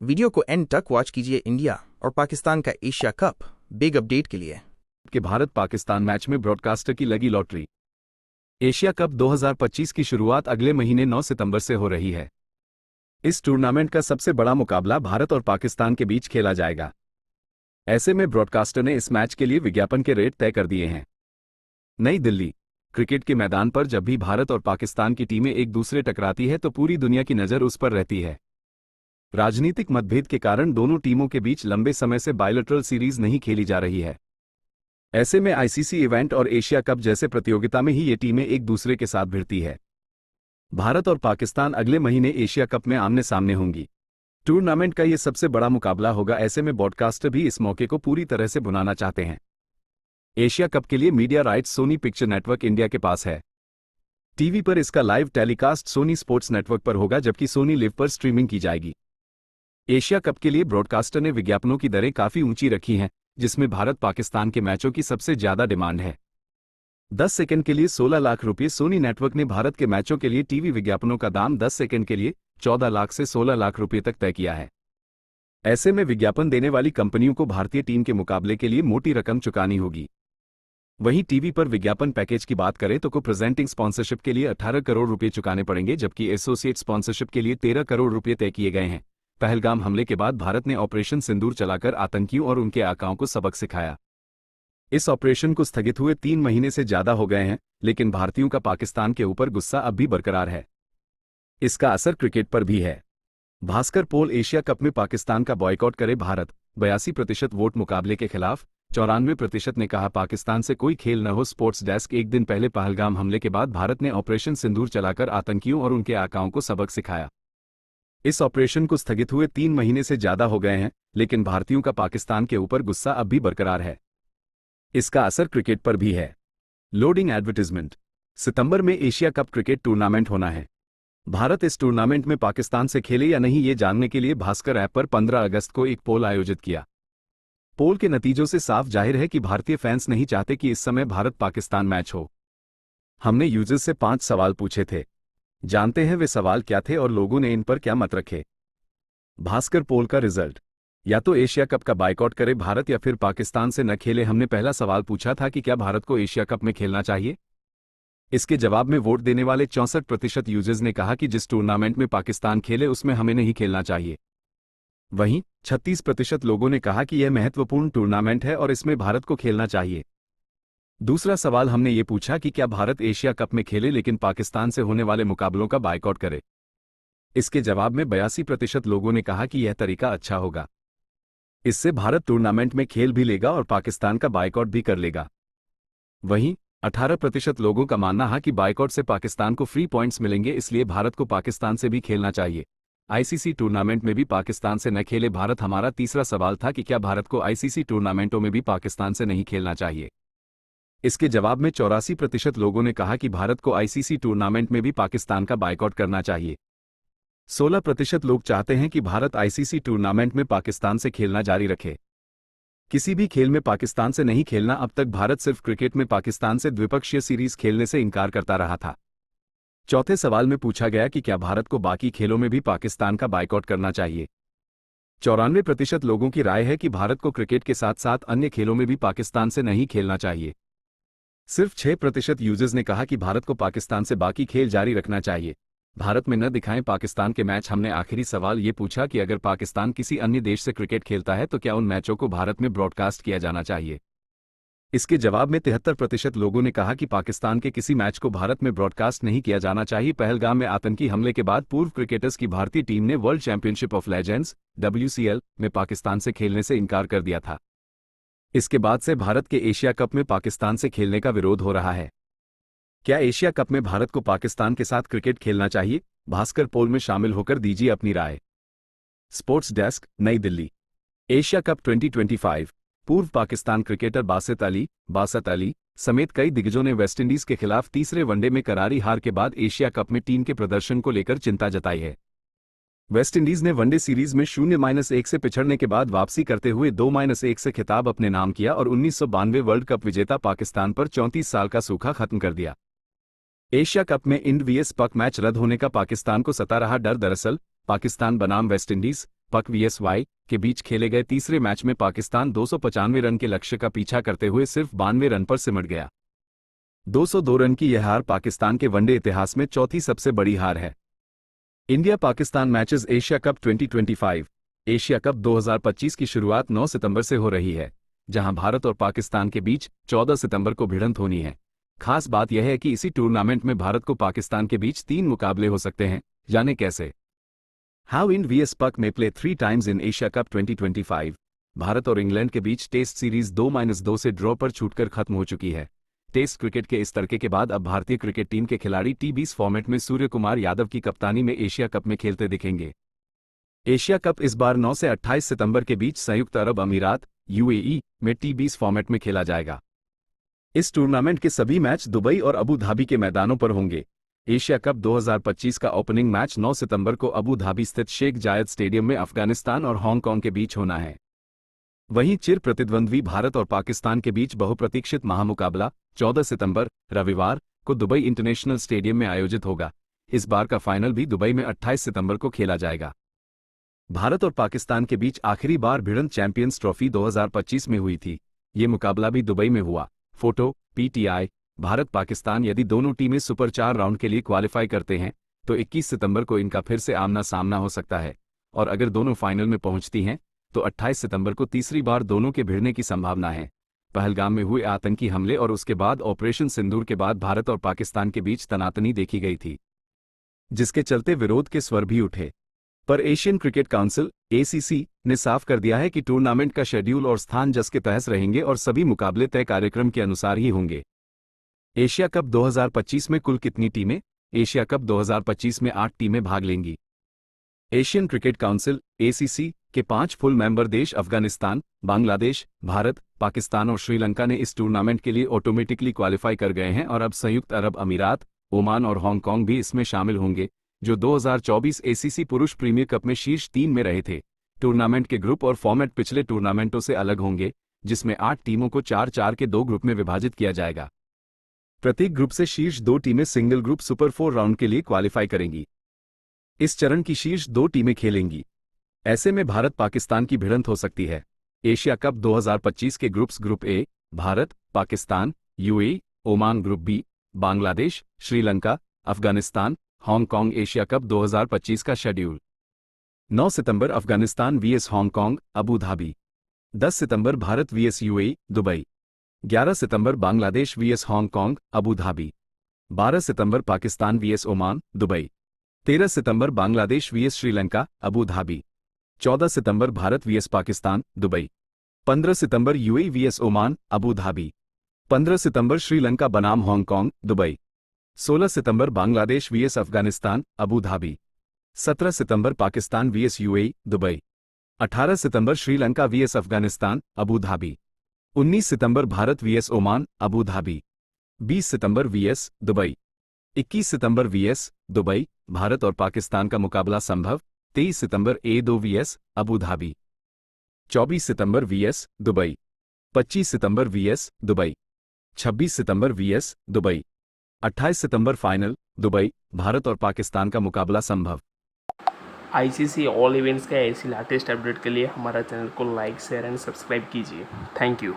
Video को and तक watch कीजिए। इंडिया और पाकिस्तान का एशिया कप बिग अपडेट के लिए। कि भारत पाकिस्तान मैच में ब्रॉडकास्टर की लगी लॉटरी। एशिया कप 2025 की शुरुआत अगले महीने 9 सितंबर से हो रही है। इस टूर्नामेंट का सबसे बड़ा मुकाबला भारत और पाकिस्तान के बीच खेला जाएगा। ऐसे में ब्रॉडकास्टर ने इस मैच के लिए विज्ञापन के रेट तय कर दिए हैं। नई दिल्ली। क्रिकेट के मैदान पर जब भी भारत और पाकिस्तान की टीमें एक दूसरे टकराती है तो पूरी दुनिया की नज़र उस पर रहती है। राजनीतिक मतभेद के कारण दोनों टीमों के बीच लंबे समय से बायलैटरल सीरीज नहीं खेली जा रही है। ऐसे में आईसीसी इवेंट और एशिया कप जैसे प्रतियोगिता में ही ये टीमें एक दूसरे के साथ भिड़ती है। भारत और पाकिस्तान अगले महीने एशिया कप में आमने सामने होंगी। टूर्नामेंट का ये सबसे बड़ा मुकाबला होगा। ऐसे में ब्रॉडकास्टर भी इस मौके को पूरी तरह से भुनाना चाहते हैं। एशिया कप के लिए media rights Sony picture network India के पास है। टीवी पर इसका live telecast Sony sports network पर होगा, जबकि सोनी लिव पर स्ट्रीमिंग की जाएगी। एशिया कप के लिए ब्रॉडकास्टर ने विज्ञापनों की दरें काफी ऊंची रखी हैं, जिसमें भारत पाकिस्तान के मैचों की सबसे ज्यादा डिमांड है। 10 सेकंड के लिए 16 लाख रुपये। सोनी नेटवर्क ने भारत के मैचों के लिए टीवी विज्ञापनों का दाम 10 सेकंड के लिए 14 लाख से 16 लाख रुपये तक तय किया है। ऐसे में विज्ञापन देने वाली कंपनियों को भारतीय टीम के मुकाबले के लिए मोटी रकम चुकानी होगी। वहीं टीवी पर विज्ञापन पैकेज की बात करें तो को प्रेजेंटिंग स्पॉन्सरशिप के लिए 18 करोड़ रुपये चुकाने पड़ेंगे, जबकि एसोसिएट स्पॉन्सरशिप के लिए 13 करोड़ रुपये तय किए गए हैं। पहलगाम हमले के बाद भारत ने ऑपरेशन सिंदूर चलाकर आतंकियों और उनके आकाओं को सबक सिखाया। इस ऑपरेशन को स्थगित हुए 3 महीने से ज्यादा हो गए हैं, लेकिन भारतीयों का पाकिस्तान के ऊपर गुस्सा अब भी बरकरार है। इसका असर क्रिकेट पर भी है। भास्कर पोल। एशिया कप में पाकिस्तान का बॉयकॉट करे भारत। 82% वोट मुकाबले के खिलाफ। 94% ने कहा पाकिस्तान से कोई खेल न हो। Sports desk. एक दिन पहले पहलगाम हमले के बाद भारत ने ऑपरेशन सिंदूर चलाकर आतंकियों और उनके आकाओं को सबक सिखाया। इस ऑपरेशन को स्थगित हुए 3 महीने से ज्यादा हो गए हैं, लेकिन भारतीयों का पाकिस्तान के ऊपर गुस्सा अब भी बरकरार है। इसका असर क्रिकेट पर भी है। Loading advertisement. सितंबर में एशिया कप क्रिकेट टूर्नामेंट होना है। भारत इस टूर्नामेंट में पाकिस्तान से खेले या नहीं, ये जानने के लिए भास्कर ऐप पर 15 अगस्त को एक पोल आयोजित किया। पोल के नतीजों से साफ जाहिर है कि भारतीय फैंस नहीं चाहते कि इस समय भारत पाकिस्तान मैच हो। हमने यूजर्स से 5 सवाल पूछे थे। जानते हैं वे सवाल क्या थे और लोगों ने इन पर क्या मत रखे। भास्कर पोल का रिजल्ट। या तो एशिया कप का बायकॉट करे भारत या फिर पाकिस्तान से न खेले। हमने पहला सवाल पूछा था कि क्या भारत को एशिया कप में खेलना चाहिए। इसके जवाब में वोट देने वाले 64% यूजर्स ने कहा कि जिस टूर्नामेंट में पाकिस्तान खेले उसमें हमें नहीं खेलना चाहिए। वहीं 36% लोगों ने कहा कि यह महत्वपूर्ण टूर्नामेंट है और इसमें भारत को खेलना चाहिए। दूसरा सवाल हमने ये पूछा कि क्या भारत एशिया कप में खेले लेकिन पाकिस्तान से होने वाले मुकाबलों का बायकॉट करे। इसके जवाब में 82% लोगों ने कहा कि यह तरीका अच्छा होगा। इससे भारत टूर्नामेंट में खेल भी लेगा और पाकिस्तान का बायकॉट भी कर लेगा। वहीं 18% लोगों का मानना है कि बायकॉट से पाकिस्तान को फ्री पॉइंट्स मिलेंगे, इसलिए भारत को पाकिस्तान से भी खेलना चाहिए। आईसीसी टूर्नामेंट में भी पाकिस्तान से न खेले भारत। हमारा तीसरा सवाल था कि क्या भारत को आईसीसी टूर्नामेंटों में भी पाकिस्तान से नहीं खेलना चाहिए। इसके जवाब में 84% लोगों ने कहा कि भारत को आईसीसी टूर्नामेंट में भी पाकिस्तान का बायकॉट करना चाहिए। 16% लोग चाहते हैं कि भारत आईसीसी टूर्नामेंट में पाकिस्तान से खेलना जारी रखे। किसी भी खेल में पाकिस्तान से नहीं खेलना। अब तक भारत सिर्फ क्रिकेट में पाकिस्तान से द्विपक्षीय सीरीज खेलने से इनकार करता रहा था। चौथे सवाल में पूछा गया कि क्या भारत को बाकी खेलों में भी पाकिस्तान का बायकॉट करना चाहिए। 94% लोगों की राय है कि भारत को क्रिकेट के साथ साथ अन्य खेलों में भी पाकिस्तान से नहीं खेलना चाहिए। सिर्फ 6% यूजर्स ने कहा कि भारत को पाकिस्तान से बाकी खेल जारी रखना चाहिए। भारत में न दिखाएं पाकिस्तान के मैच। हमने आखिरी सवाल ये पूछा कि अगर पाकिस्तान किसी अन्य देश से क्रिकेट खेलता है तो क्या उन मैचों को भारत में ब्रॉडकास्ट किया जाना चाहिए। इसके जवाब में 73% लोगों ने कहा कि पाकिस्तान के किसी मैच को भारत में ब्रॉडकास्ट नहीं किया जाना चाहिए। पहलगाम में आतंकी हमले के बाद पूर्व क्रिकेटर्स की भारतीय टीम ने world championship of legends WCL में पाकिस्तान से खेलने से इनकार कर दिया था। इसके बाद से भारत के एशिया कप में पाकिस्तान से खेलने का विरोध हो रहा है। क्या एशिया कप में भारत को पाकिस्तान के साथ क्रिकेट खेलना चाहिए? भास्कर पोल में शामिल होकर दीजिए अपनी राय। स्पोर्ट्स डेस्क, नई दिल्ली। Asia cup 2025। पूर्व पाकिस्तान क्रिकेटर बासत अली समेत कई दिग्गजों ने वेस्टइंडीज के खिलाफ तीसरे वनडे में करारी हार के बाद एशिया कप में टीम के प्रदर्शन को लेकर चिंता जताई है। वेस्टइंडीज ने वनडे सीरीज में 0-1 से पिछड़ने के बाद वापसी करते हुए 2-1 से खिताब अपने नाम किया और 1992 वर्ल्ड कप विजेता पाकिस्तान पर 34 साल का सूखा खत्म कर दिया। एशिया कप में इंड vs पाक मैच रद्द होने का पाकिस्तान को सता रहा डर। दरअसल पाकिस्तान बनाम वेस्टइंडीज पक वीएसवाई के बीच खेले गए तीसरे मैच में पाकिस्तान 295 रन के लक्ष्य का पीछा करते हुए सिर्फ 92 रन पर सिमट गया। 202 रन की यह हार पाकिस्तान के वनडे इतिहास में चौथी सबसे बड़ी हार है। India Pakistan matches Asia cup 2025। Asia cup 2025 की शुरुआत 9 सितंबर से हो रही है, जहां भारत और पाकिस्तान के बीच 14 सितंबर को भिड़ंत होनी है। खास बात यह है कि इसी टूर्नामेंट में भारत को पाकिस्तान के बीच 3 मुकाबले हो सकते हैं। जाने कैसे। हाउ इंड वीएस पक में play 3 times in Asia cup 2025। Bharat और इंग्लैंड के बीच टेस्ट सीरीज 2-2 से ड्रॉ पर छूटकर खत्म हो चुकी है। टेस्ट क्रिकेट के इस तड़के के बाद अब भारतीय क्रिकेट टीम के खिलाड़ी T20 फॉर्मेट में सूर्य कुमार यादव की कप्तानी में एशिया कप में खेलते दिखेंगे। एशिया कप इस बार 9 से 28 सितंबर के बीच संयुक्त अरब अमीरात UAE में T20 फॉर्मेट में खेला जाएगा। इस टूर्नामेंट के सभी मैच दुबई और अबू धाबी के मैदानों पर होंगे। एशिया कप 2025 का ओपनिंग मैच 9 सितंबर को अबू धाबी स्थित शेख जायद स्टेडियम में अफगानिस्तान और हांगकांग के बीच होना है। वहीं चिर प्रतिद्वंद्वी भारत और पाकिस्तान के बीच बहुप्रतीक्षित महामुकाबला 14 सितंबर रविवार को दुबई इंटरनेशनल स्टेडियम में आयोजित होगा। इस बार का फाइनल भी दुबई में 28 सितंबर को खेला जाएगा। भारत और पाकिस्तान के बीच आखिरी बार भिड़ंत चैंपियंस ट्रॉफी 2025 में हुई थी। ये मुकाबला भी दुबई में हुआ। Photo PTI। भारत पाकिस्तान यदि दोनों टीमें सुपर 4 राउंड के लिए क्वालिफाई करते हैं तो 21 सितंबर को इनका फिर से आमना सामना हो सकता है, और अगर दोनों फाइनल में पहुंचती हैं तो 28 सितंबर को तीसरी बार दोनों के भिड़ने की संभावना है। पहलगाम में हुए आतंकी हमले और उसके बाद ऑपरेशन सिंदूर के बाद भारत और पाकिस्तान के बीच तनातनी देखी गई थी, जिसके चलते विरोध के स्वर भी उठे। पर एशियन क्रिकेट काउंसिल ACC ने साफ कर दिया है कि टूर्नामेंट का शेड्यूल और स्थान जस के तहत रहेंगे और सभी मुकाबले तय कार्यक्रम के अनुसार ही होंगे। एशिया कप 2025 में कुल कितनी टीमें? एशिया कप 2025 में 8 टीमें भाग लेंगी। एशियन क्रिकेट काउंसिल ACC के 5 फुल मेंबर देश अफगानिस्तान, बांग्लादेश, भारत, पाकिस्तान और श्रीलंका ने इस टूर्नामेंट के लिए ऑटोमेटिकली क्वालिफाई कर गए हैं, और अब संयुक्त अरब अमीरात, ओमान और हांगकांग भी इसमें शामिल होंगे, जो 2024 ACC पुरुष प्रीमियर कप में शीर्ष 3 में रहे थे। टूर्नामेंट के ग्रुप और फॉर्मेट पिछले टूर्नामेंटों से अलग होंगे, जिसमें 8 टीमों को 4-4 के 2 ग्रुप में विभाजित किया जाएगा। प्रत्येक ग्रुप से शीर्ष 2 टीमें सिंगल ग्रुप सुपर 4 राउंड के लिए क्वालिफाई करेंगी। इस चरण की शीर्ष 2 टीमें खेलेंगी। ऐसे में भारत पाकिस्तान की भिड़ंत हो सकती है। एशिया कप 2025 के groups group A Bharat, Pakistan, UAE, Oman, group B Bangladesh, Sri Lanka, Afghanistan, Hong Kong. Asia cup 2025 का शेड्यूल। 9 सितंबर Afghanistan vs Hong Kong, Abu Dhabi. 10 सितंबर भारत vs UAE, दुबई। 11 सितंबर Bangladesh vs Hong Kong, Abu Dhabi. 12 सितंबर पाकिस्तान vs ओमान, दुबई। 13 सितंबर Bangladesh vs Sri Lanka, Abu Dhabi. 14 सितंबर भारत vs पाकिस्तान, दुबई। 15 सितंबर UAE vs Oman, Abu Dhabi. 15 सितंबर श्रीलंका बनाम Hong Kong, Dubai. 16 सितंबर Bangladesh vs Afghanistan, Abu Dhabi. 17 सितंबर Pakistan vs UAE, Dubai. 18 सितंबर Sri Lanka vs Afghanistan, Abu Dhabi. 19 सितंबर Bharat vs Oman, Abu Dhabi. 20 सितंबर vs Dubai. 21 सितंबर vs Dubai, Bharat और पाकिस्तान का मुकाबला संभव। 23 सितंबर A2 vs Abu Dhabi. 24 सितंबर vs Dubai. 25 सितंबर vs Dubai. 26 सितंबर vs Dubai. 28 सितंबर final, Dubai, Bharat और पाकिस्तान का मुकाबला संभव। ICC all events का ऐसी लेटेस्ट अपडेट के लिए हमारा चैनल को लाइक, शेयर एंड सब्सक्राइब कीजिए। Thank you.